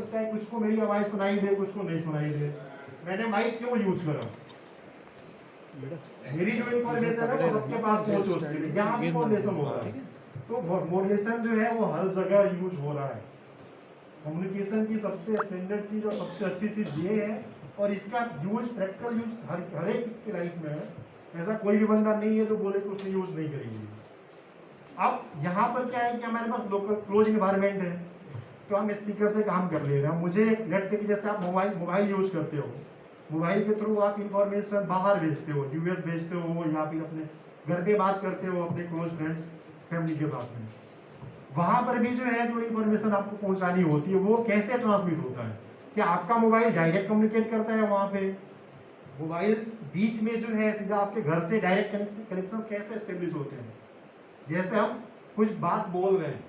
सकता है कुछ को मेरी आवाज सुनाई दे, कुछ को नहीं सुनाई दे। मैंने माइक क्यों यूज करा? मेरी जो इन्फॉर्मेशन है वो सबके पास पहुंच उसके लिए, यहाँ भी मॉड्यूलेशन हो रहा है। तो मॉड्यूलेशन जो है वो हर जगह यूज हो रहा है। कम्युनिकेशन की सबसे स्टैंडर्ड चीज और सबसे अच्छी चीज ये है, और इसका यूज, प्रैक्टिकल यूज हर एक की लाइफ में है। ऐसा कोई भी बंदा नहीं है जो बोले कि उसने यूज नहीं करेंगे। अब यहाँ पर क्या है कि हमारे पास लोकल क्लोज इन्वायरमेंट है, तो हम स्पीकर से काम कर ले रहे हैं। मुझे लेट्स से कि जैसे आप मोबाइल यूज करते हो, मोबाइल के थ्रू आप इंफॉर्मेशन बाहर भेजते हो, यूएस भेजते हो, या फिर अपने घर पे बात करते हो अपने क्लोज फ्रेंड्स फैमिली के साथ में। वहां पर भी जो है जो इंफॉर्मेशन आपको पहुंचानी होती है वो कैसे ट्रांसमिट होता है? क्या आपका मोबाइल डायरेक्ट कम्युनिकेट करता है वहां पे? मोबाइल बीच में जो है सीधा आपके घर से डायरेक्ट कनेक्शन कैसे एस्टेब्लिश होते हैं? जैसे हम कुछ बात बोल रहे हैं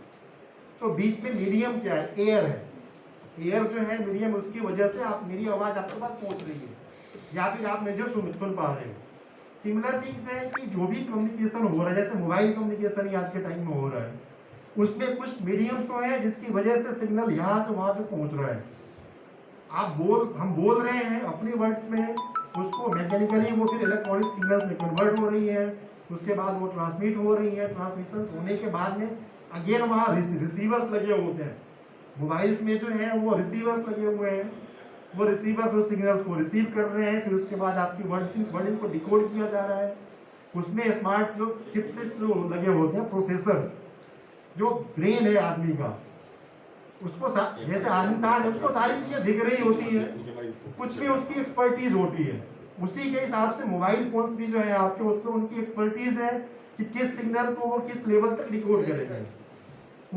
तो बीच में मीडियम क्या है? एयर है। एयर जो है मीडियम, उसकी वजह से आप, मेरी आवाज आपके पास पहुंच रही है, या फिर आप मुझे सुन पा रहे हो। सिमिलर थिंग्स है कि जो भी कम्युनिकेशन हो रहा है, जैसे मोबाइल कम्युनिकेशन ही आज के टाइम में हो रहा है, उसमें कुछ मीडियम्स तो है जिसकी वजह से सिग्नल यहाँ से वहां तक पहुंच रहा है। हम बोल रहे हैं अपने वर्ड्स में, उसको मैकेनिकली वो फिर इलेक्ट्रॉनिक सिग्नल्स में कन्वर्ट हो रही है, उसके बाद वो ट्रांसमिट हो रही है। ट्रांसमिशन होने के बाद में अगेन वहाँ रिसीवर्स लगे होते हैं। मोबाइल्स में जो है वो रिसीवर्स लगे हुए हैं, वो रिसीवर्स उस सिग्नल्स को रिसीव कर रहे हैं, फिर उसके बाद आपकी वर्डिंग को डिकोड किया जा रहा है। उसमें स्मार्ट जो चिपसेट्स जो लगे होते हैं, प्रोसेसर्स, जो ब्रेन है आदमी का, उसको जैसे आदमी साथ है उसको सारी चीजें दिख रही होती है, कुछ भी उसकी एक्सपर्टीज होती है। उसी के हिसाब से मोबाइल फोन भी जो है आपके, उसमें उनकी एक्सपर्टीज है कि किस सिग्नल को वो किस लेवल तक डिकोड करेगा।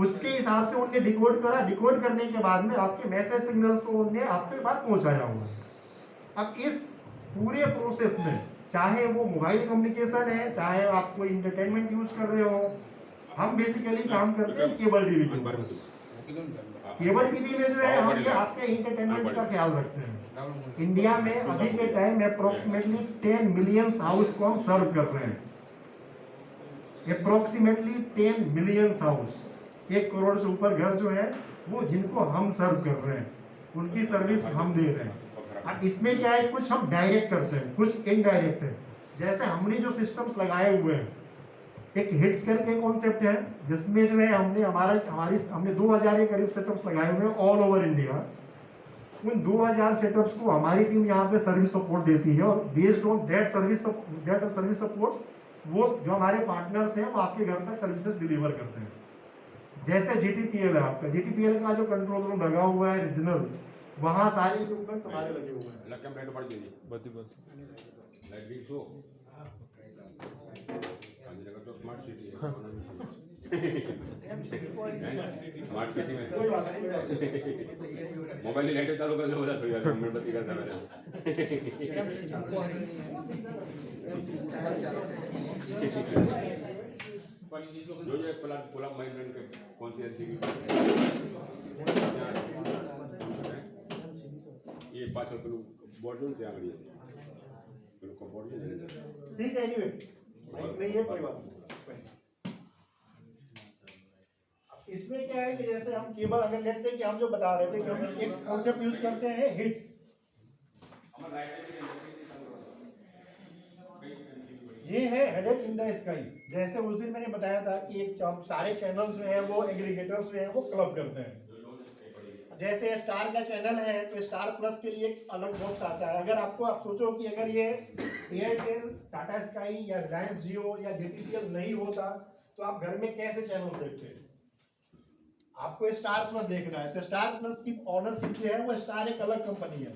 उसके हिसाब से उनने डिकोड करा, डिकोड करने के बाद में आपके मैसेज सिग्नल्स को उनने आपके पास पहुंचाया हुआ। अब इस पूरे प्रोसेस में, चाहे वो मोबाइल कम्युनिकेशन है, चाहे आप कोई इंटरटेनमेंट यूज कर रहे हो, हम बेसिकली काम करते हैं केबल टीवी के ऊपर। केबल टीवी में जो है हम ये आपके इंटरटेनमेंट का ख्याल रखते हैं। इंडिया में अभी के टाइम में अप्रोक्सीमेटली 10 मिलियन हाउस को हम सर्व कर रहे हैं। अप्रोक्सीमेटली 10 मिलियन हाउस, 1 करोड़ से ऊपर घर जो है वो जिनको हम सर्व कर रहे हैं, उनकी सर्विस हम दे रहे हैं। अब इसमें क्या है, कुछ हम डायरेक्ट करते हैं, कुछ इनडायरेक्ट है। जैसे हमने जो सिस्टम्स लगाए हुए हैं, एक हिट्स करके कॉन्सेप्ट है जिसमें जो है हमने 2000 के करीब सेटअप्स लगाए हुए हैं ऑल ओवर इंडिया। उन 2000 सेटअप्स को हमारी टीम यहाँ पे सर्विस सपोर्ट देती है, और based on that service support वो जो हमारे पार्टनर्स हैं वो आपके घर तक सर्विसेज डिलीवर करते हैं। जैसे जीटीपीएल है आपका, जीटीपीएल का जो कंट्रोल रूम लगा हुआ है रीजनल, वहाँ सारे इक्विपमेंट हमारे लगे हुए हैं। स्मार्ट सिटी है। स्मार्ट सिटी में मोबाइल की लाइटें चालू कर दो, थोड़ी देर मोमबत्ती करता मेरे। जो ये पुला महिंद्रा के कौन सी एलसीडी ये 5 किलो बोर्ड जो ત્યાં આગળ પેલું કપોર્ડ છે ને, ठीक है। एनीवे नहीं है, कोई बात नहीं। इसमें क्या है कि जैसे हम केबल, अगर लेट्स से कि हम जो बता रहे थे कि हम एक कॉन्सेप्ट यूज करते हैं हिट्स। ये है हेडेड इन द स्काई। जैसे उस दिन मैंने बताया था कि एक सारे चैनल जो है वो एग्रीगेटर्स जो है वो क्लब करते हैं। जैसे स्टार का चैनल है तो स्टार प्लस के लिए एक अलग बॉक्स आता है। अगर आप सोचो कि अगर ये एयरटेल, टाटा स्काई या रिलायंस जियो या जीटीपीएल नहीं होता तो आप घर में कैसे चैनल देखते? आपको स्टार प्लस देखना है, तो स्टार प्लस की ऑनरशिप जो है वो स्टार एक अलग कंपनी है,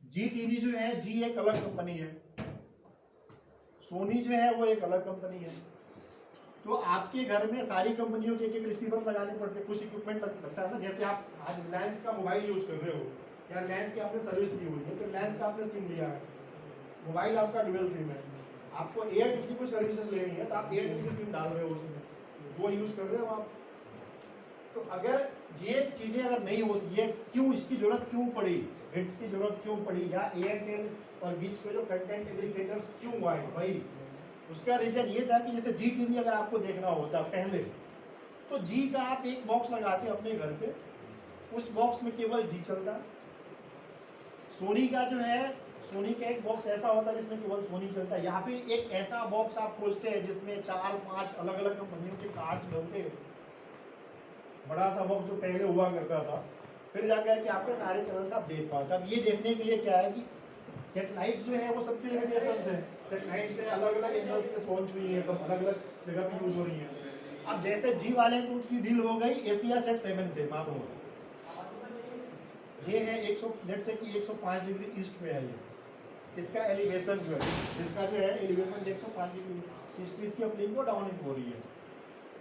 जी टीवी जो है जी एक अलग कंपनी है, सोनी जो है वो एक अलग कंपनी है। तो आपके घर में सारी कंपनियों के एक रिसीवर लगाने पड़ते हैं, कुछ इक्विपमेंट लगता है ना। जैसे आप आज रिलायंस का मोबाइल यूज कर रहे हो या रिलायंस की आपने सर्विस दी हुई है, तो रिलायंस का आपने सिम लिया है, मोबाइल आपका डुअल सिम है, आपको एयरटेल की कुछ सर्विसेज लेनी है तो आप एयरटेल की सिम डाल रहे हो उसमें, वो यूज कर रहे हो आप। तो अगर ये चीजें अगर नहीं होती है, क्यों इसकी जरूरत क्यों पड़ी, हिट्स की जरूरत क्यों पड़ी, या एयरटेल और बीच पे जो कंटेंट एग्रीगेटर्स क्यों आए भाई, उसका रीजन ये था कि जैसे जी टीवी अगर आपको देखना होता पहले, तो जी का आप एक बॉक्स लगाते अपने घर पे, उस बॉक्स में केवल जी चलता है। सोनी का जो है, सोनी का एक बॉक्स ऐसा होता है जिसमें केवल सोनी चलता है, या फिर एक ऐसा बॉक्स आप खोजते हैं जिसमें 4-5 अलग अलग कंपनियों के कार्ड्स डलते हैं, बड़ा सा बॉक्स जो पहले हुआ करता था, फिर जाकर के आपके सारे चैनल्स आप देख पाते। अब ये देखने के लिए क्या है कि सेटेलाइट जो है वो सबकी लिमिटेशंस है, सेटेलाइट से अलग अलग एंगल्स पे लॉन्च हुई है, सब अलग अलग जगह पे यूज हो रही है। अब जैसे जी वाले को उसकी डील हो गई एशिया सेट 7 पे, मान लो ये है 100, लेट्स से कि 105 डिग्री ईस्ट में है ये, इसका एलिवेशन जो है, इसका जो है एलिवेशन 105 डिग्री ईस्ट, इसकी अपलिंक को डाउनलिंक हो रही है।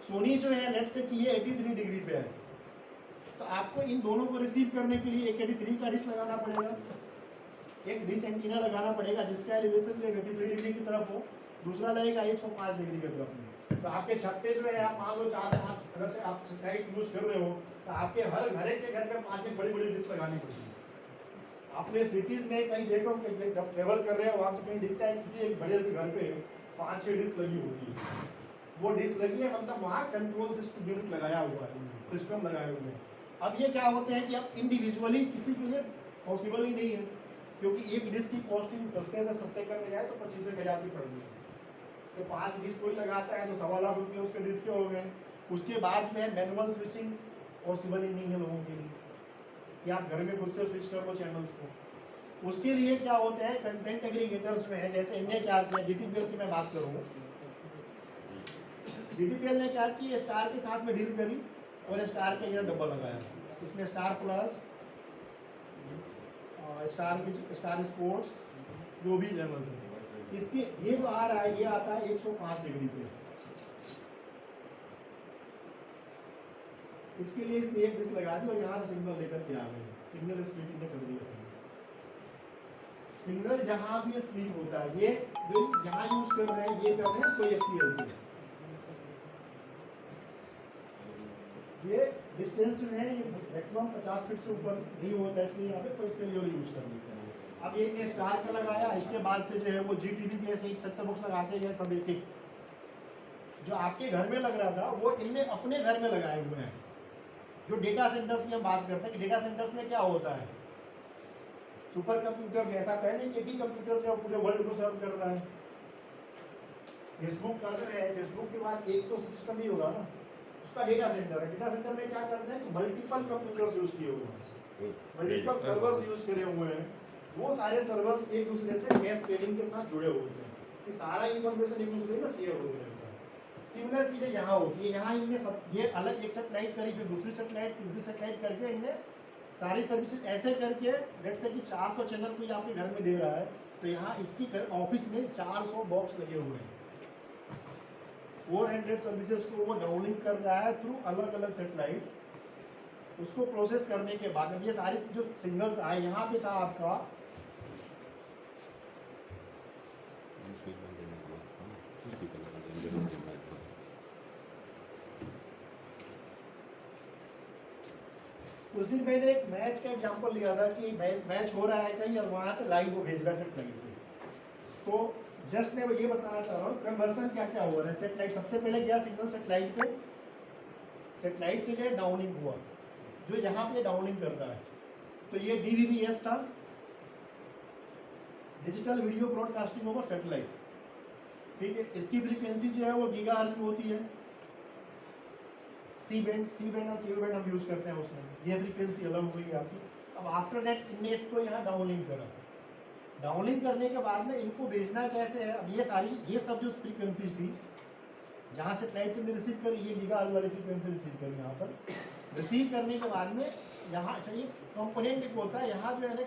सोनी जो है लेट्स से कि ये 83 डिग्री पे है, तो आपको इन दोनों को रिसीव करने के लिए एक 83 का डिश लगाना पड़ेगा, एक डिश एंटीना लगाना पड़ेगा जिसका एलिवेशन जो 83 डिग्री की तरफ हो, दूसरा लगेगा 105 डिग्री की तरफ में। तो आपके छत पे जो है आप मान लो 4-5 अगर से आप सेटेलाइट यूज कर रहे हो, तो आपके हर घर के घर में 5 बड़ी बड़ी डिश लगानी पड़ेगी। आपने सिटीज में कहीं देखो कि जब ट्रेवल कर रहे हो वहाँ तो कहीं दिखता है किसी एक बड़े से घर पे 5-6 डिश लगी होती है, वो डिश लगी है मतलब वहाँ कंट्रोल सिस्टम यूनिट लगाया हुआ है, सिस्टम लगाए हुए हैं। अब ये क्या होते हैं कि अब इंडिविजुअली किसी के लिए पॉसिबल ही नहीं है, क्योंकि एक डिश की कॉस्टिंग सस्ते से सस्ते करने जाए तो 25,000 की पड़ेगी, तो 5 डिश कोई लगाता है तो 1.25 लाख रुपये उसके डिश के हो गए। उसके बाद में मैनुअल स्विचिंग पॉसिबल ही नहीं है लोगों के लिए कि आप घर में खुद से स्विच कर लो चैनल्स को। उसके लिए क्या होता है, कंटेंट एग्रीगेटर्स में है, जैसे इनने क्या किया, जीटीपीएल की मैं बात करूँ, जीटीपीएल ने क्या की, स्टार के साथ में डील करी और स्टार के यहाँ डब्बा लगाया, इसमें स्टार प्लस, स्टार स्पोर्ट्स जो भी चैनल्स है, इसके ये जो आ रहा है ये आता है 105 डिग्री पे। इसके लिए इसने एक डिश लगा दी और यहाँ से सिग्नल लेकर के आ गए, सिग्नल स्प्लिटिंग ने कर दिया। सिग्नल जहाँ भी स्प्लिट होता है, ये जो यहाँ यूज कर रहे हैं ये कर रहे हैं कोएक्सियल पे, ये डिस्टेंस जो है मैक्सिमम 50 फीट से ऊपर नहीं होता है, इसलिए यहाँ पे कोएक्सियल यूज कर लेते हैं। अब ये ने स्टार का लगाया, इसके बाद से जो है वो जीटीवी के ऐसे एक सेट बॉक्स लगाते गए सब एक एक, जो आपके घर में लग रहा था वो इनने अपने घर में लगाए हुए हैं। जो डेटा सेंटर्स की हम बात करते हैं कि डेटा सेंटर्स में क्या होता है, सुपर कंप्यूटर में ऐसा कह नहीं कि एक ही कंप्यूटर जो पूरे वर्ल्ड को सर्व कर रहा है। फेसबुक का जो है, फेसबुक के पास एक तो सिस्टम ही होगा ना, उसका डेटा सेंटर है, डेटा सेंटर में क्या करते हैं कि मल्टीपल कंप्यूटर्स यूज किए हुए हैं, मल्टीपल सर्वर्स यूज करे हुए हैं, वो सारे सर्वर्स एक दूसरे से कैस्केडिंग के साथ जुड़े होते हैं कि सारा इंफॉर्मेशन एक दूसरे में शेयर हो जाता है। सिमिलर चीजें यहाँ होती है, यहाँ इनने सब ये अलग एक सेटेलाइट करी, फिर दूसरी सेटेलाइट, तीसरी सेटेलाइट करके इनने सारी सर्विसेज ऐसे करके लेट्स से कि 400 चैनल कोई आपके घर में दे रहा है, तो यहाँ इसकी ऑफिस में 400 बॉक्स लगे हुए हैं, 400 सर्विसेज को वो डाउनलिंक कर रहा है थ्रू अलग अलग सेटेलाइट्स। उसको प्रोसेस करने के बाद अब ये सारे जो सिग्नल्स आए, यहाँ पे था आपका उस दिन मैंने एक मैच का एग्जांपल लिया था कि मैच हो रहा है कहीं और वहाँ से लाइव वो भेज रहा है सेटेलाइट पे। तो जस्ट मैं ये बताना चाह रहा हूँ कन्वर्सन क्या क्या हुआ है। सेटेलाइट सबसे पहले गया सिग्नल सेटेलाइट पे, सेटेलाइट से गया डाउनलिंक हुआ, जो यहाँ पे डाउनलिंक कर रहा है, तो ये DVB-S था, digital video broadcasting over satellite, ठीक है। इसकी फ्रीक्वेंसी जो है वो गीगाहर्ट्ज में होती है, सी बैंड और के बैंड हम यूज करते हैं उसमें, ये फ्रीक्वेंसी अलग हुई आपकी। अब आफ्टर दैट इनने इसको यहाँ डाउनलिंक करा, डाउनलिंक करने के बाद में इनको भेजना कैसे है, अब ये सब जो फ्रीक्वेंसीज थी जहाँ सेटेलाइट से रिसीव करी, ये गीगाहर्ट्ज वाली फ्रीक्वेंसी रिसीव करी, यहाँ पर रिसीव करने के बाद में यहाँ अच्छा ये कंपोनेंट एक होता है, यहाँ जो है ना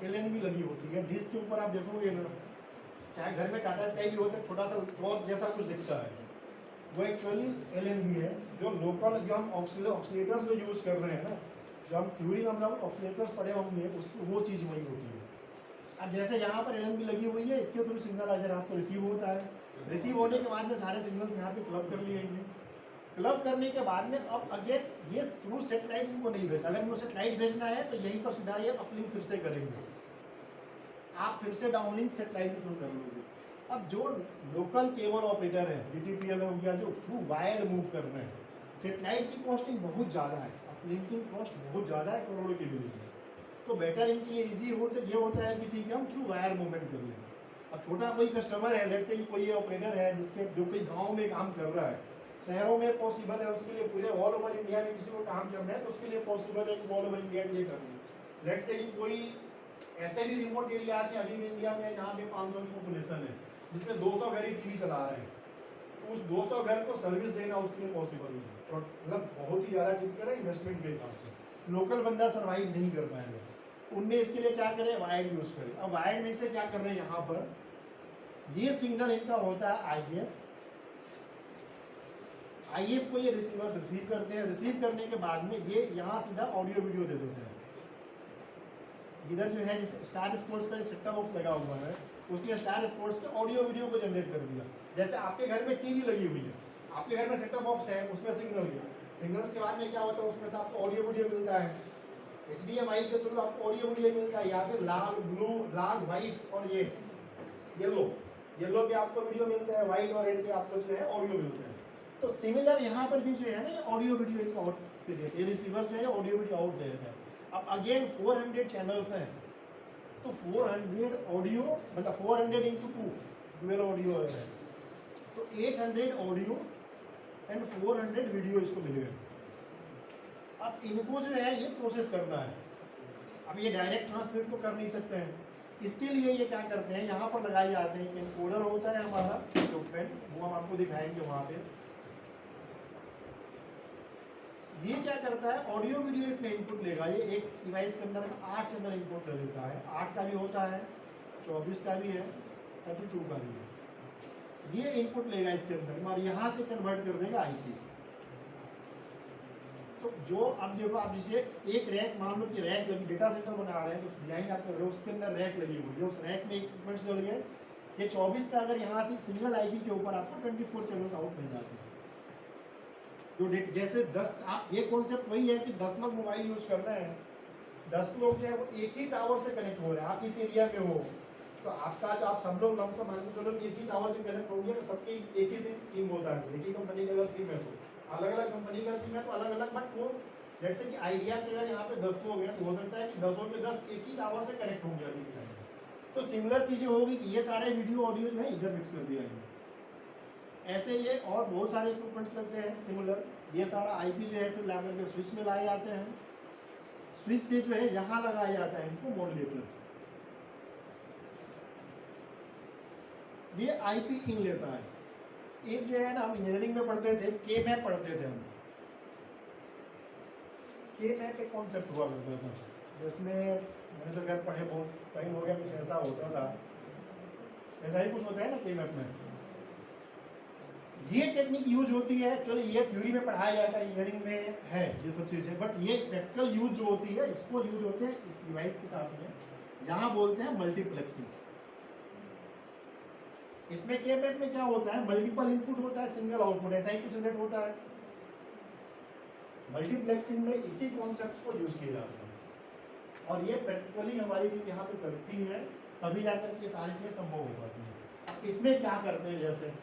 LNB लगी होती है डिश के ऊपर, आप देखोगे चाहे घर में टाटा स्काई भी होता है, छोटा सा क्लॉथ जैसा कुछ दिखता है, वो एक्चुअली LNB है, जो लोकल जो हम ऑक्सीलेटर्स जो यूज कर रहे हैं ना, जो हम थ्योरी में हम लोग ऑक्सीलेटर्स पढ़े होंगे उसको, वो चीज़ वही होती है। अब जैसे यहाँ पर LNB लगी हुई है, इसके थ्रू सिग्नल अगर आपको रिसीव होता है, रिसीव होने के बाद में सारे सिग्नल्स यहाँ पे क्लब कर लिए गए, क्लब करने के बाद में अब अगेन ये थ्रू सेटेलाइट इनको नहीं भेजना, अगर इनको सेटेलाइट भेजना है तो यहीं पर सीधा ये अपलिंक फिर से करेंगे, आप फिर से डाउनलिंक सेटेलाइट के थ्रू कर लोगे। अब जो लोकल केबल ऑपरेटर है, GTPL हो गया, जो थ्रू वायर मूव कर रहे हैं, सेटेलाइट की कॉस्टिंग बहुत ज़्यादा है। अब लिंकिंग कॉस्ट बहुत ज़्यादा है, करोड़ों की बिलिंग है। तो बेटर इनके लिए ईजी हो तो ये होता है कि ठीक है हम थ्रू वायर मूवमेंट कर लें। अब छोटा कोई कस्टमर है, लेट्स से कोई ऑपरेटर है जिसके जो कोई गांव में काम कर रहा है, शहरों में पॉसिबल है उसके लिए, पूरे ऑल ओवर इंडिया में किसी को काम करना है तो उसके लिए पॉसिबल है कि ऑल ओवर इंडिया के लिए करना। लेट्स से कोई ऐसे भी रिमोट एरिया है अभी भी इंडिया में जहाँ पे 500 की पॉपुलेशन है, जिसमें 200 घर ही टीवी चला रहे हैं, तो उस 200 घर को सर्विस देना उसके लिए पॉसिबल नहीं है। और मतलब बहुत ही ज़्यादा टिपिकल है इन्वेस्टमेंट के हिसाब से, लोकल बंदा सर्वाइव नहीं कर पाएगा। उनने इसके लिए क्या करें, वायर्ड यूज करें। अब वायर्ड में से क्या कर रहे हैं, यहाँ पर ये सिग्नल इनका होता है आईएफ को ये रिसीवर्स रिसीव करते हैं। रिसीव करने के बाद में ये यहाँ सीधा ऑडियो वीडियो दे देते हैं। इधर जो है जैसे स्टार स्पोर्ट्स का सेट टॉप बॉक्स लगा हुआ है, उसने स्टार स्पोर्ट्स के ऑडियो वीडियो को जनरेट कर दिया। जैसे आपके घर में टीवी लगी हुई है, आपके घर में सेट टॉप बॉक्स है, उसमें सिग्नल गया, सिग्नल्स के बाद में क्या होता है, उसमें से आपको ऑडियो वीडियो मिलता है। HDMI के थ्रू आपको ऑडियो वीडियो मिलता है, या फिर लाल ब्लू, लाल व्हाइट और ये येलो पे आपको वीडियो मिलता है, व्हाइट और रेड पे आपको जो है ऑडियो मिलता है। तो सिमिलर यहाँ पर भी जो है ना ऑडियो वीडियो इनको आउट दे देते हैं, ये रिसीवर जो है ऑडियो वीडियो आउट दे देता है। अब अगेन 400 चैनल्स हैं, तो 400 ऑडियो मतलब 400 इंटू 2 डुअल ऑडियो है, तो 800 ऑडियो एंड 400 वीडियो इसको मिल गए। अब इनको जो है ये प्रोसेस करना है। अब ये डायरेक्ट ट्रांसलेट तो कर नहीं सकते हैं, इसके लिए ये क्या करते हैं, यहाँ पर लगाए जाते हैं कि एनकोडर होता है हमारा इक्विपमेंट, वो हम आपको दिखाएंगे वहाँ पे। ये क्या करता है, ऑडियो वीडियो इसमें इनपुट लेगा। ये एक डिवाइस के अंदर 8 चैनल इनपुट ले लेता है, 8 का भी होता है, 24 का भी है, 32 का भी है। ये इनपुट लेगा इसके अंदर और यहाँ से कन्वर्ट कर देगा आईपी। तो जो अब देखो, आप जिसे एक रैक मान लो कि रैक लगी, डेटा सेंटर बना रहे हैं तो डिजाइन आप कर रहे हो, उसके अंदर रैक लगी हुई है, उस रैक में इक्विपमेंट्स डल गए। ये 24 का अगर यहाँ से सिंगल आईपी के ऊपर आपको 24 चैनल्स आउट मिल जाते हैं। जो जैसे 10, आप ये कॉन्सेप्ट वही है कि 10 लोग मोबाइल यूज कर रहे हैं, 10 लोग जो है वो एक ही टावर से कनेक्ट हो रहे हैं। आप इस एरिया में हो तो आपका जो आप सब लोग लमसम मान के चलो एक ही टावर से कनेक्ट होंगे, तो सबके एक ही सिम होता है, एक ही कंपनी का अगर सिम है तो अलग अलग कंपनी का सिम है तो अलग अलग, बट वो जैसे कि आइडिया के अगर यहाँ पे 10 लोग हैं तो हो सकता है कि 10 में 10 एक ही टावर से कनेक्ट होंगे अभी के टाइम में। तो सिमिलर चीजें होगी कि ये सारे वीडियो ऑडियो जो है इधर मिक्स कर दिया है। ऐसे ये और बहुत सारे इक्विपमेंट्स लगते हैं सिमिलर। ये सारा आईपी जो है फिर ला करके स्विच में लाए जाते हैं, स्विच से जो है यहाँ लगाया जाता है इनको मॉड्यूलेटर। ये आईपी इन लेता है। एक जो है ना, हम इंजीनियरिंग में पढ़ते थे, के मैप पढ़ते थे हम। के मैप एक कॉन्सेप्ट हुआ करता था, जिसमें मैंने तो खैर पढ़े बहुत टाइम हो गया, कुछ ऐसा होता था, ऐसा ही कुछ होता है ना के मैप में। ये टेक्निक यूज होती है, चलो ये थ्योरी में पढ़ाया जाता है, इंजीनियरिंग में है ये सब चीज़ें, बट ये प्रैक्टिकल यूज जो होती है इसको यूज होते हैं इस डिवाइस के साथ में, यहाँ बोलते हैं मल्टीप्लेक्सिंग। इसमें के मैप में क्या होता है, मल्टीपल इनपुट होता है, सिंगल आउटपुट, ऐसा ही कुछ जनरेट होता है। मल्टीप्लेक्सिंग में इसी कॉन्सेप्ट को यूज किया जाता है और ये प्रैक्टिकली हमारी टीम यहाँ पे करती है, तभी जाकर के सारी चीजें संभव हो पाती है। इसमें क्या करते हैं, जैसे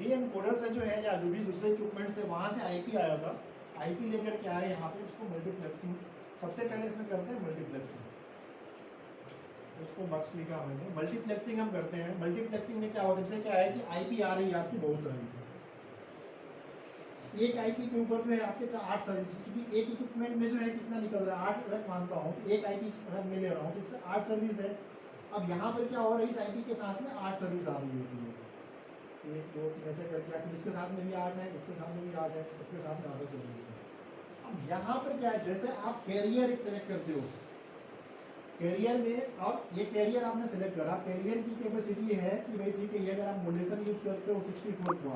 ये एनकोडर से जो है या जो भी दूसरे इक्विपमेंट्स थे वहाँ से आईपी आया था, आईपी लेकर के आए यहाँ पे, उसको मल्टीप्लेक्सिंग सबसे पहले इसमें करते हैं मल्टीप्लेक्सिंग। उसको बक्स लिखा मैंने, मल्टीप्लेक्सिंग हम करते हैं। मल्टीप्लेक्सिंग में क्या होता है, जैसे क्या है कि आईपी आ रही है आपकी बहुत सारी, एक आईपी के ऊपर जो है आपके 8 सर्विस, क्योंकि एक इक्विपमेंट में जो है कितना निकल रहा है 8, अगर मानता हूँ एक आईपी अगर मैं ले रहा हूँ तो इसमें 8 सर्विस है। अब यहाँ पर क्या हो रहा है, इस आईपी के साथ में 8 सर्विस आ रही होती है, 1 2 3 ऐसे करके, इसके साथ में भी 8 है, इसके साथ में भी 8 है, इसके साथ में 8 सर्विस है। अब यहाँ पर क्या है, जैसे आप कैरियर एक सेलेक्ट करते हो, कैरियर में, और ये कैरियर आपने सेलेक्ट करा, कैरियर की कैपेसिटी है कि भाई ठीक है, ये अगर आप मॉड्यूलेशन यूज करते हो 64 को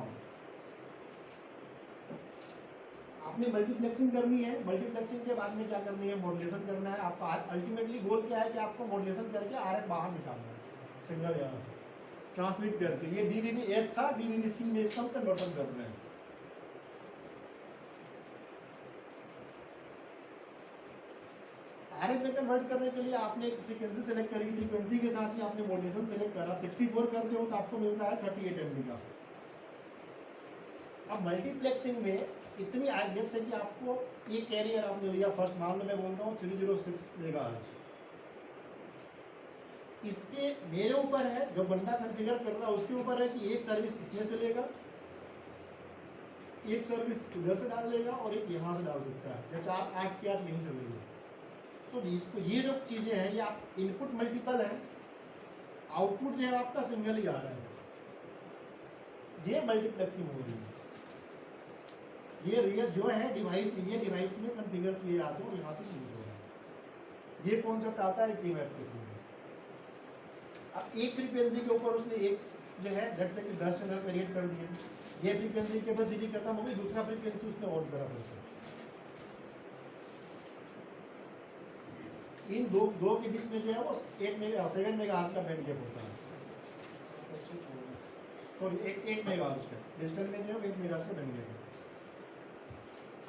आपने मल्टीप्लेक्सिंग करनी है, मल्टीप्लेक्सिंग के बाद में क्या करनी है, मॉड्यूलेशन करना है। आपका अल्टीमेटली गोल क्या है कि आपको मॉड्यूलेशन करके आरएफ बाहर निकालना है सिग्नल यहाँ से ट्रांसमिट करके। ये DVB-S था, DVB-C में इसका कन्वर्सन करना है। आरएफ में कन्वर्ट करने के लिए आपने एक फ्रीक्वेंसी सेलेक्ट करी, फ्रीक्वेंसी के साथ में आपने मॉड्यूलेशन सेलेक्ट करा, 64 करते हो तो आपको मिलता है 38 MB का। अब मल्टीप्लेक्सिंग में इतनी आइडियट है कि आपको ये कैरियर आपने लिया, फर्स्ट मान लो मैं बोलता हूँ 306 मेगाहर्ट्ज। इसके मेरे ऊपर है, जो बंदा कॉन्फ़िगर कर रहा है उसके ऊपर है कि एक सर्विस इसमें से लेगा, एक सर्विस इधर से डाल लेगा और एक यहाँ से डाल सकता है, या 4 8 के 8 यहीं से लेगा। तो इसको ये जो चीज़ें हैं ये आप इनपुट मल्टीपल है, आउटपुट जो है आपका सिंगल ही आ रहा है, ये मल्टीप्लेक्सिंग हो रही है। ये रियल जो है डिवाइस, ये डिवाइस में कॉन्फ़िगर किए जाते हो, यहाँ पे यूज हो रहा है। ये कॉन्सेप्ट आता है K-Map के थ्रू। अब एक फ्रीक्वेंसी के ऊपर उसने एक जो है लेट्स से कि 10 चैनल क्रिएट कर दिए, ये फ्रीक्वेंसी कैपेसिटी खत्म हो गई, दूसरा फ्रीक्वेंसी उसने ऑन करा फिर से। इन दो के बीच में जो है वो 7 मेगाहर्ट्ज का बैंड गैप होता है, सॉरी 8 मेगाहर्ट्ज का, डिजिटल में जो है 8 मेगाहर्ट्ज का बैंड गैप है।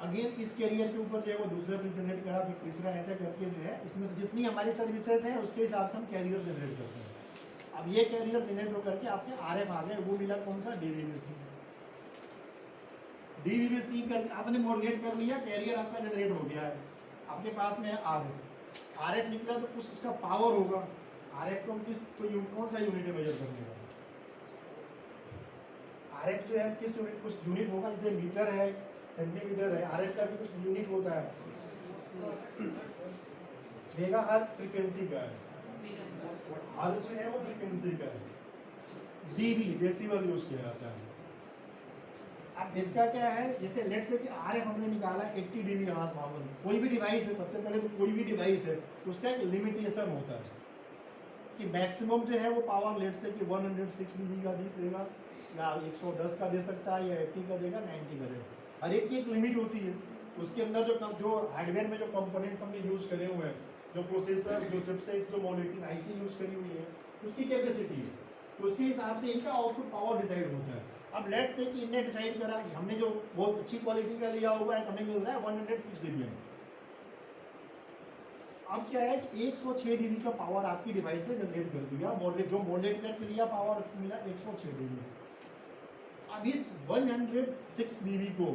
अगेन इस कैरियर के ऊपर जो है वो दूसरा बिल जनरेट करा, फिर तीसरा, ऐसा करके जो है इसमें से जितनी हमारी सर्विसेज हैं उसके हिसाब से हम कैरियर जनरेट करते हैं। अब ये कैरियर जनरेट हो करके आपके आरएफ आ गए, वो मिला कौन सा, DVB-C कर आपने मॉड्यूलेट कर लिया, कैरियर आपका जनरेट हो गया है, आपके पास में है आरएफ निकला तो कुछ उसका पावर होगा। आरएफ को हम कौन सा यूनिट मेजर करने का, आरएफ जो है किस यूनिट, कुछ यूनिट होगा, जैसे मीटर है, सेंटीमीटर है, आरएफ का भी कुछ यूनिट होता है, मेगाहर्ट्ज फ्रीक्वेंसी का है, हर्ट्ज जो है वो फ्रीक्वेंसी का है, डीबी डेसिबल यूज किया जाता है। अब इसका क्या है, जैसे लेट से कि आरएफ हमने निकाला 80 dB आवाज मामून, कोई भी डिवाइस है, सबसे पहले तो कोई भी डिवाइस है उसका एक लिमिटेशन होता है कि मैक्सिमम जो है वो पावर लेट से कि 106 dB का देगा, या 110 का दे सकता है, या 80 का देगा, 90 का देगा। हर एक की एक लिमिट होती है। उसके अंदर जो हार्डवेयर में जो कंपोनेंट हमने यूज करे हुए हैं, जो प्रोसेसर, जो चिपसेट्स, जो मॉनिटरिंग आईसी यूज करी हुई है, उसकी कैपेसिटी है, उसके हिसाब से इनका आउटपुट पावर डिसाइड होता है। अब लेट से कि इनने डिसाइड करा कि हमने जो बहुत अच्छी क्वालिटी का लिया हुआ है, हमें मिल रहा है 106 dB। अब क्या है कि 106 dB का पावर आपकी डिवाइस ने जनरेट कर दिया, जो मॉडलेट करके लिया पावर मिला 106 dB। अब इस 106 dB को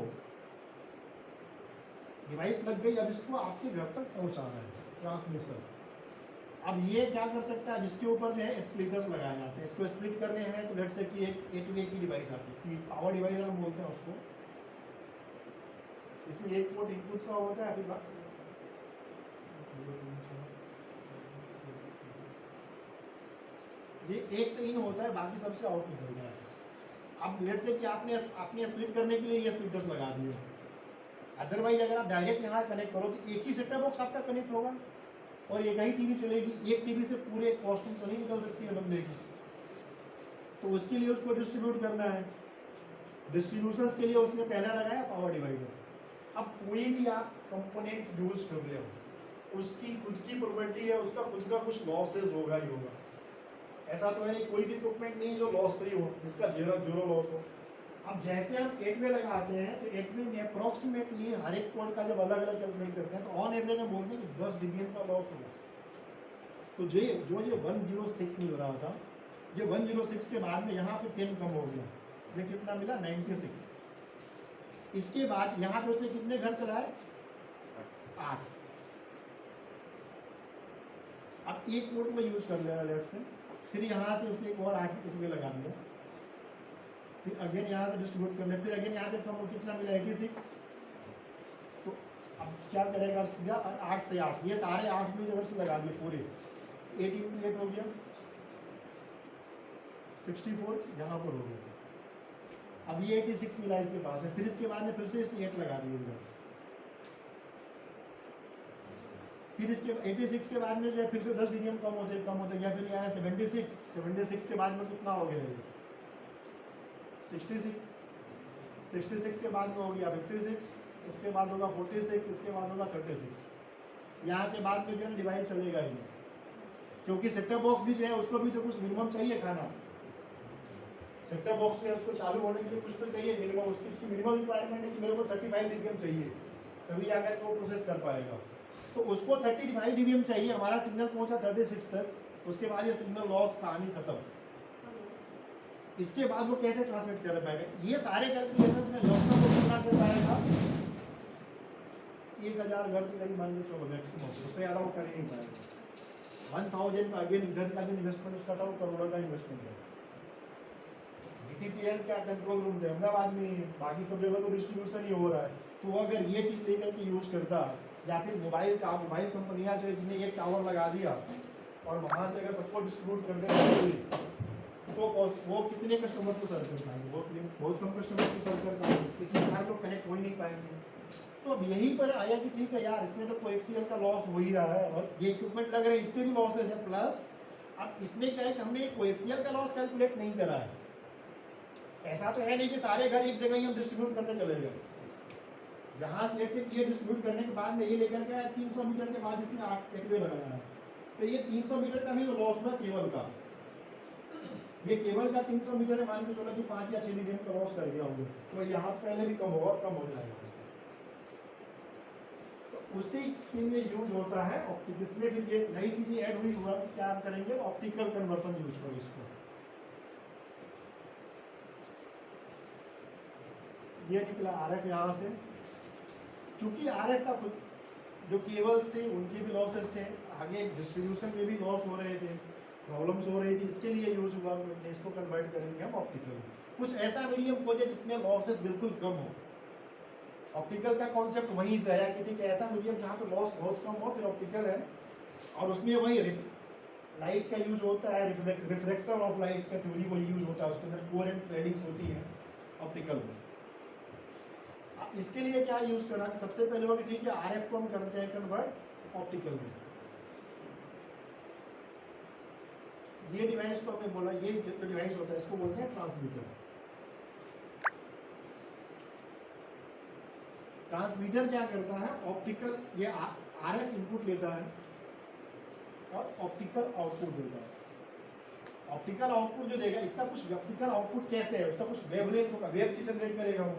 डिवाइस लग गई, अब इसको आपके घर तक पहुंचाना है, ट्रांसमिशन। अब ये क्या कर सकता है, इसके ऊपर जो है स्प्लिटर्स लगाए जाते हैं, इसको स्प्लिट करने हैं तो लेट से कि एक 8 वे की डिवाइस आती है, पावर डिवाइडर हम बोलते हैं उसको। इसमें एक पोर्ट इनपुट का होता है, अभी ये एक से इन होता है, बाकी सबसे आउटपुट होता है। अब लेट से कि आपने स्प्लिट करने के लिए ये स्प्लिटर्स लगा दिए, अदरवाइज अगर आप डायरेक्ट यहाँ कनेक्ट करो तो एक ही सेटअप बॉक्स आपका कनेक्ट होगा और एक ही टीवी चलेगी। एक टीवी से पूरे कॉस्ट्यूम तो नहीं निकल सकती है बंदे की, तो उसके लिए उसको डिस्ट्रीब्यूट करना है। डिस्ट्रीब्यूशंस के लिए उसने पहला लगाया पावर डिवाइडर। अब कोई भी आप कंपोनेंट यूज कर रहे हो, उसकी खुद की प्रॉपर्टी है, उसका खुद का कुछ लॉसेज होगा ही होगा। ऐसा तो है नहीं कोई भी इक्विपमेंट नहीं जो लॉस फ्री हो, जिसका जीरो लॉस हो। अब जैसे हम 8 वे लगाते हैं तो 8 वे में अप्रॉक्सीमेटली हर एक पोर्ट का जब अलग अलग कैलकुलेट करते हैं तो ऑन एवरेज हम बोलते हैं कि 10 dBm का लॉस होगा। तो जो ये 106 मिल रहा था, ये 106 के बाद में यहाँ पे 10 कम हो गया, ये कितना मिला 96। इसके बाद यहाँ पे उसने कितने घर चलाए, 8। अब एक पोर्ट में यूज कर लेना लेट से, फिर यहाँ से उसने एक और 8 वे लगा दिया, फिर अगेन यहाँ से डिस्ट्रीब्यूट कर ले, फिर अगेन यहाँ पे कम कितना मिला 86। तो अब क्या करेगा सीधा 8 से 8, ये सारे 8 में अगर लगा दिए पूरे 8 × 8 हो गया 64, यहाँ पर हो गया। अब ये 86 मिला इसके पास है, फिर इसके बाद में फिर से इसने 8 लगा दिए इधर, फिर इसके 86 के बाद में जो है फिर से 10 dBm कम होते गया, फिर यहाँ 76 के बाद में कितना हो गया 66 के बाद में हो गया 56, इसके बाद होगा 46, इसके बाद होगा 36। यहाँ के बाद में जो है डिवाइस चलेगा ही नहीं, क्योंकि सेटअप बॉक्स भी जो है उसको भी तो कुछ मिनिमम चाहिए खाना। सेटअप बॉक्स में उसको चालू होने के लिए कुछ तो चाहिए मिनिमम, उसकी मिनिमम रिक्वायरमेंट है कि मेरे को 35 dBm चाहिए, तभी जाकर के वो प्रोसेस कर पाएगा। तो उसको 35 dBm चाहिए, हमारा सिग्नल पहुंचा 36 तक, उसके बाद ये सिग्नल लॉस कहानी खत्म। इसके बाद वो कैसे ट्रांसमिट कर पाएगा, ये सारे कैलकुलेशंस में लॉकडाउन को कितना कर पाएगा, 1000 घर के करीब मान लो चलो मैक्सिमम, उससे ज़्यादा वो कर ही नहीं पाएगा। 1000 का अगेन इधर का भी इन्वेस्टमेंट उसका था, करोड़ों का इन्वेस्टमेंट है। GTPL का कंट्रोल रूम अहमदाबाद में ही है, बाकी सब जगह तो डिस्ट्रीब्यूशन ही हो रहा है। तो अगर ये चीज़ लेकर के यूज़ करता, या फिर मोबाइल कंपनियां जो है जिन्हें एक टावर लगा दिया और वहाँ से अगर सबको डिस्ट्रीब्यूट कर देगा, तो वो कितने कस्टमर को सर्व कर पाएंगे, बहुत कम कस्टमर को सर्व कर पाएंगे, इतने सारे लोग कनेक्ट हो ही नहीं पाएंगे। तो अब यहीं पर आया कि ठीक है यार, इसमें तो कोएक्सियल का लॉस हो ही रहा है और ये इक्विपमेंट लग रहे हैं इसके भी लॉसेज है, प्लस अब इसमें क्या है कि हमने कोएक्सियल का लॉस कैलकुलेट नहीं करा है। ऐसा तो है नहीं कि सारे घर एक जगह ही हम डिस्ट्रीब्यूट करते चले गए। जहाँ लेट से ये डिस्ट्रीब्यूट करने के बाद में ये लेकर के 300 मीटर के बाद इसमें 8 एक्टिवे लगाया है, तो ये 300 मीटर का भी लॉस हुआ केबल का। ये केबल का 300 मीटर है, मान के चलो कि 5 या 6 dBm का लॉस कर दिया होंगे, तो यहाँ पहले भी कम होगा, कम हो जाएगा। तो उसी के लिए यूज होता है ऑप्टिक। इसमें फिर ये नई चीजें ऐड हुई हुआ कि क्या करेंगे, ऑप्टिकल कन्वर्सन यूज करो इसको। ये निकला RF यहाँ से, क्योंकि RF का खुद जो केबल्स थे उनके भी लॉसेस थे, आगे डिस्ट्रीब्यूशन में भी लॉस हो रहे थे, प्रॉब्लम्स हो रही थी, इसके लिए यूज हुआ। इसको कन्वर्ट करेंगे हम ऑप्टिकल, कुछ ऐसा मीडियम खोजे जिसमें लॉसेस बिल्कुल कम हो। ऑप्टिकल का कॉन्सेप्ट वहीं से आया कि ठीक है ऐसा मीडियम जहाँ पे लॉस बहुत कम हो, फिर ऑप्टिकल है। और उसमें वही लाइट का यूज होता है, रिफ्लेक्शन ऑफ लाइट का थ्योरी वही यूज होता है, उसके अंदर कोहेरेंट प्लेडिंग्स होती है ऑप्टिकल में। इसके लिए क्या यूज करना, सबसे पहले वो ठीक है RF को हम करते हैं कन्वर्ट ऑप्टिकल में। ये डिवाइस को हमने बोला, ये जो डिवाइस होता है इसको बोलते हैं ट्रांसमीटर। ट्रांसमीटर क्या करता है, ऑप्टिकल ये RF इनपुट लेता है और ऑप्टिकल आउटपुट देता है। ऑप्टिकल आउटपुट जो देगा, इसका कुछ ऑप्टिकल आउटपुट कैसे है, उसका कुछ वेवलेंथ होगा, वेव से जनरेट करेगा वो।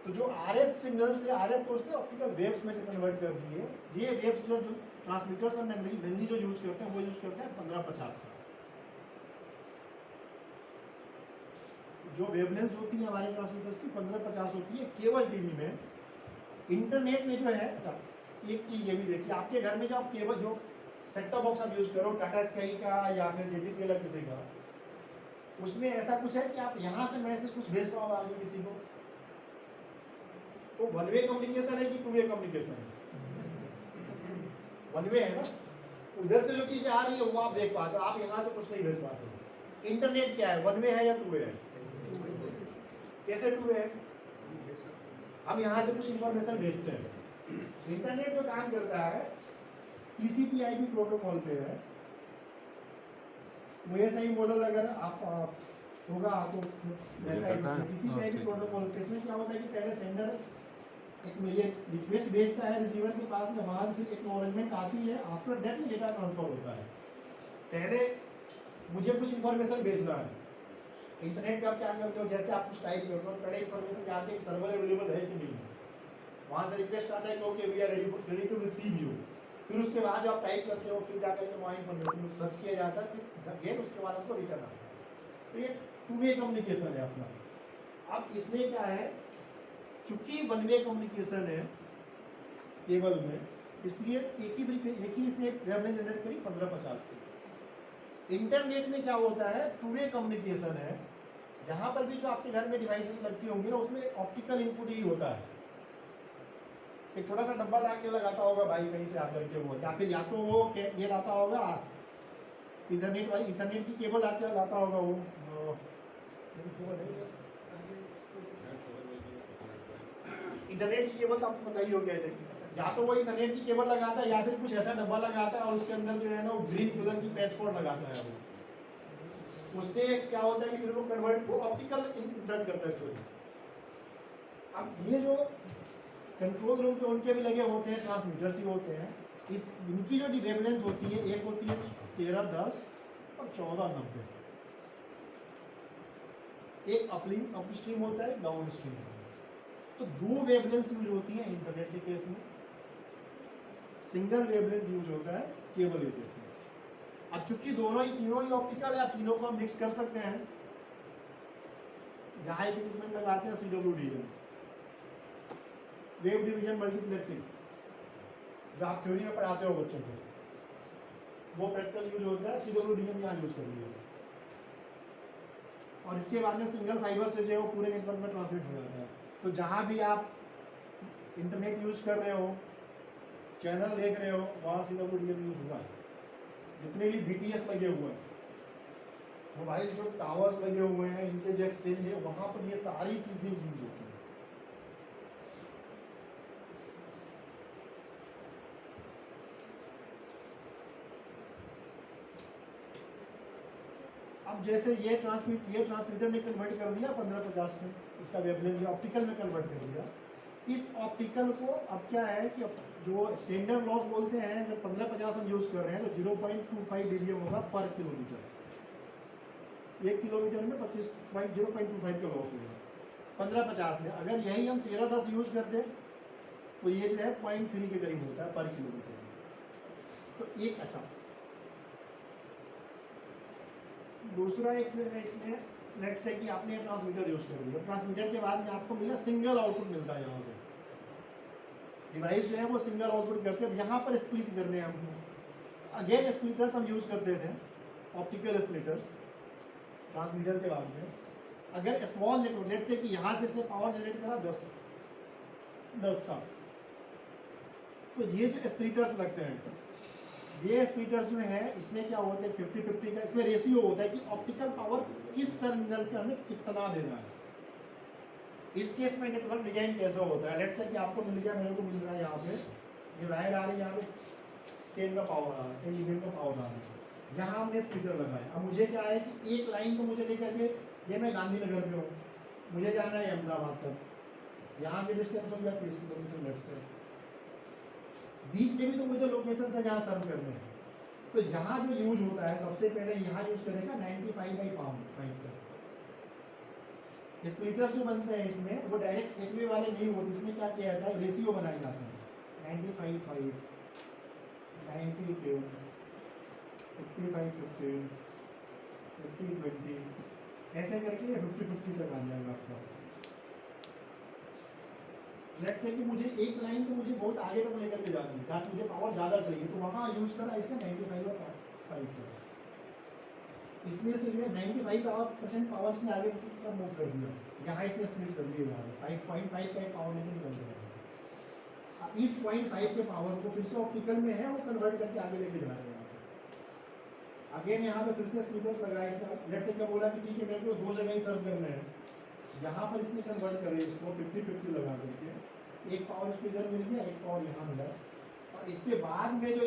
तो जो RF सिग्नल्स थे, RF को उसने ऑप्टिकल वेव्स में कन्वर्ट कर दिए। ये वेव्स जो ट्रांसमीटर्स और मेनली जो यूज करते हैं वो यूज करते हैं 1550 का। जो वेवलेंथ होती है हमारे ट्रांसमीटर्स की 1550 होती है केवल टीवी में। इंटरनेट में जो है, अच्छा एक चीज ये भी देखिए, आपके घर में जो आप केबल जो सेटअप बॉक्स आप यूज करो टाटा स्काई का या फिर JTPL किसी का, उसमें ऐसा कुछ है कि आप यहाँ से मैसेज कुछ भेज रहे हो आगे किसी को, तो वन वे कम्युनिकेशन है कि टू वे कम्युनिकेशन है? वन वे है ना, उधर से जो चीजें आ रही है वो आप देख पाते हो, आप यहाँ से कुछ नहीं भेज पाते हो। इंटरनेट क्या है, वन वे है या टू वे है? कैसे टू वे है? हम यहाँ से कुछ इंफॉर्मेशन भेजते हैं। इंटरनेट जो काम करता है TCP/IP प्रोटोकॉल पे है। वो ऐसा ही मॉडल अगर आप होगा तो TCP/IP प्रोटोकॉल के इसमें क्या होता है कि पहले सेंडर एक मेरे रिक्वेस्ट भेजता है रिसीवर के पास में, वहाँ से फिर एक्नॉलेजमेंट आती है, आफ्टर दैट डेटा ट्रांसफर होता है। पहले मुझे कुछ इन्फॉर्मेशन भेजना है, इंटरनेट पे आप क्या करते हो, जैसे आप कुछ टाइप करते हो पहले इन्फॉर्मेशन जानते हैं कि सर्वर अवेलेबल है कि नहीं है, वहाँ से रिक्वेस्ट आता है कि okay we are ready to receive you. फिर उसके बाद जो आप टाइप करते हो फिर जाकर के वहाँ इन्फॉर्मेशन सर्च किया जाता है, फिर अगेन उसके बाद आपको रिटर्न आता है। तो ये टू वे कम्युनिकेशन है अपना। अब इसमें क्या है, चूंकि वन वे कम्युनिकेशन है केबल में, इसलिए एक ही इसने वेवलेंथ जनरेट करी 1550 की। इंटरनेट में क्या होता है, टू वे कम्युनिकेशन है। यहाँ पर भी जो आपके घर में डिवाइसेस लगती होंगी ना, उसमें ऑप्टिकल इनपुट ही होता है। एक छोटा सा डब्बा ला के लगाता होगा भाई कहीं से आकर के वो, या फिर या तो वो ये लाता होगा इथरनेट वाली, इथरनेट की केबल आके लाता होगा वो, इथरनेट की केबल तो आपको पता ही हो गया है। या तो वो इथरनेट की केबल लगाता है या फिर कुछ ऐसा डब्बा लगाता है और उसके अंदर जो है ना वो ग्रीन कलर की पैच कोड लगाता है। वो उससे क्या होता है कि फिर वो कन्वर्ट वो ऑप्टिकल इंसर्ट करता है चोरी। अब ये जो कंट्रोल रूम पे उनके भी लगे होते हैं ट्रांसमीटर्स ही होते हैं, इस इनकी जो वेवलेंथ होती है, एक होती है 1310 और 1490। एक अप स्ट्रीम होता है, डाउन स्ट्रीम होता है। तो दो वेवलेंथ यूज होती हैं इंटरनेट के केस में, सिंगल वेवलेंथ यूज होता है केबल के केस में। अब चूंकि तीनों ही ऑप्टिकल है, तीनों को हम मिक्स कर सकते हैं। यहाँ एक इक्विपमेंट लगाते हैं CWD वेव डिवीजन मल्टीप्लेक्सिंग, जो आप थ्योरी में पढ़ाते हो बच्चों को, वो प्रैक्टिकल यूज होता है। CWD यहाँ यूज कर लिया, और इसके बाद में सिंगल फाइबर से जो है वो पूरे नेटवर्क में ट्रांसमिट हो जाता है। तो जहाँ भी आप इंटरनेट यूज कर रहे हो, चैनल देख रहे हो, वहाँ CWD यूज हुआ है। जितने भी BTS लगे हुए हैं, मोबाइल जो टावर्स लगे हुए हैं, इनके जो एक्सचेंज है, वहाँ पर ये सारी चीज़ें यूज होती हैं। अब जैसे ये ट्रांसमीटर ने कन्वर्ट कर दिया 1550 में, इसका वेवलेंथ ऑप्टिकल में कन्वर्ट कर दिया। इस ऑप्टिकल को अब क्या है कि जो स्टैंडर्ड लॉस बोलते हैं, जब 1550 हम यूज़ कर रहे हैं तो 0.25 dBm होगा पर किलोमीटर। 1 किलोमीटर में 0.25 का लॉस होगा 1550 में। अगर यही हम 1310 यूज़ करते तो ये जो है 0.3 के करीब होता है पर किलोमीटर। तो एक अच्छा, दूसरा एक जो है इसमें, लेट्स से कि आपने ट्रांसमीटर यूज कर लिया, ट्रांसमीटर के बाद में आपको मिला सिंगल आउटपुट मिलता है। यहाँ से डिवाइस जो है वो सिंगल आउटपुट करके यहाँ पर स्प्लिट करने हैं हमको। अगेन स्प्लिटर्स हम यूज करते थे, ऑप्टिकल स्प्लिटर्स ट्रांसमीटर के बाद में। अगर स्मॉल नेटवर्क, लेट्स से कि यहाँ से इसने पावर जनरेट करा 10 का, तो ये जो स्प्लिटर्स लगते हैं, ये स्प्लिटर्स में है, इसमें क्या होता है 50-50 का इसमें रेशियो होता है कि ऑप्टिकल पावर किस टर्मिनल पे हमें कितना देना है। इस केस में नेटवर्क डिजाइन कैसा होता है, लेट्स से कि आपको मिल गया, मेरे को मिल रहा है यहाँ पे, ये वायर आ रही है, यहाँ पे 10 का पावर आ रहा है, 10 dBm का पावर आ रहा है। यहाँ हमने स्प्लिटर लगाया। अब मुझे क्या है कि एक लाइन तो मुझे लेकर के, ये मैं गांधीनगर में हूँ, मुझे जाना है अहमदाबाद तक, यहाँ पे डिस्टेंस हो गया 30 किलोमीटर लेट्स से। बीच में भी तो मुझे लोकेशन से जहाँ सर्व करने हैं, तो यहाँ जो यूज होता है सबसे पहले यहाँ यूज करेगा 95/5 का। स्प्लिटर्स जो बनते हैं इसमें वो डायरेक्ट एक वे वाले नहीं होते, इसमें क्या किया जाता है, रेशियो बनाए जाते हैं 95/5, 90/10, 55/15, 50/20, ऐसे करके 50/50 तक आ जाएगा आपका। लेट्स से कि मुझे एक लाइन तो मुझे बहुत आगे तक लेकर के जाती है, जहाँ मुझे पावर ज़्यादा चाहिए, तो वहाँ यूज करा इसने 95/5 का। इसमें से जो है 95% पावर इसने आगे तक मूव कर दिया, यहाँ इसने स्प्लिट कर दिया, यहाँ 5.5 का पावर लेकिन कर दिया। अब इस 0.5 के पावर को फिर से ऑप्टिकल में है वो कन्वर्ट करके आगे लेके जा रहे हैं। अगेन यहाँ पे फिर से स्प्लिटर्स लगाए इसने। लेट्स से क्या बोला कि ठीक है मेरे को दो जगह ही सर्व करना है, यहाँ पर इसने कन्वर्ट करे इसको 50-50 लगा करके, एक पावर इसको इधर मिल गया, एक पावर यहाँ मिला। और इसके बाद में जो